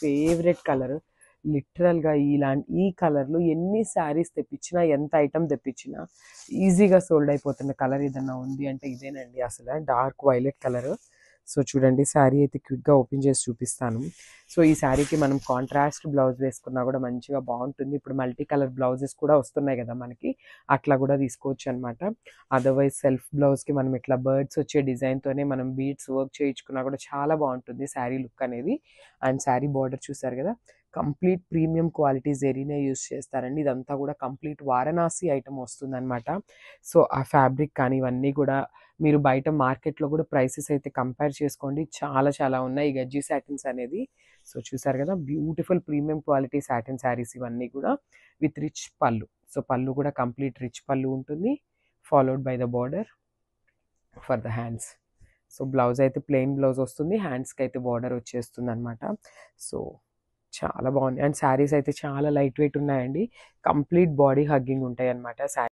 Favourite colour. లిటరల్గా ఈ కలర్లో ఎన్ని శారీస్ తెప్పించినా, ఎంత ఐటమ్ తెప్పించినా ఈజీగా సోల్డ్ అయిపోతున్న కలర్ ఏదన్నా ఉంది అంటే ఇదేనండి. అసలు డార్క్ వైలెట్ కలర్. సో చూడండి, శారీ అయితే క్విక్గా ఓపెన్ చేసి చూపిస్తాను. సో ఈ శారీకి మనం కాంట్రాస్ట్ బ్లౌజ్ వేసుకున్నా కూడా మంచిగా బాగుంటుంది. ఇప్పుడు మల్టీ కలర్ బ్లౌజెస్ కూడా వస్తున్నాయి కదా మనకి, అట్లా కూడా తీసుకోవచ్చు అనమాట. అదర్వైజ్ సెల్ఫ్ బ్లౌజ్కి మనం ఇట్లా బర్డ్స్ వచ్చే డిజైన్తోనే మనం బీడ్స్ వర్క్ చేయించుకున్నా కూడా చాలా బాగుంటుంది శారీ లుక్ అనేది. అండ్ శారీ బార్డర్ చూసారు కదా, కంప్లీట్ ప్రీమియం క్వాలిటీ జెరీనే యూస్ చేస్తారండి. ఇదంతా కూడా కంప్లీట్ వారణాసి ఐటమ్ వస్తుందన్నమాట. సో ఆ ఫ్యాబ్రిక్ కానీ ఇవన్నీ కూడా మీరు బయట మార్కెట్లో కూడా ప్రైసెస్ అయితే కంపేర్ చేసుకోండి, చాలా చాలా ఉన్నాయి ఈ గజ్జి సాటిన్స్ అనేది. సో చూసారు కదా, beautiful premium quality satin saris ఇవన్నీ కూడా విత్ రిచ్ పళ్ళు. సో పళ్ళు కూడా కంప్లీట్ రిచ్ పళ్ళు ఉంటుంది, followed by the border for the hands. So blouse అయితే ప్లెయిన్ బ్లౌజ్ వస్తుంది, హ్యాండ్స్కి అయితే బార్డర్ వచ్చేస్తుంది అనమాట. సో చాలా బాగుంది. అండ్ శారీస్ అయితే చాలా లైట్ వెయిట్ ఉన్నాయండి, కంప్లీట్ బాడీ హగ్గింగ్ ఉంటాయి అనమాట.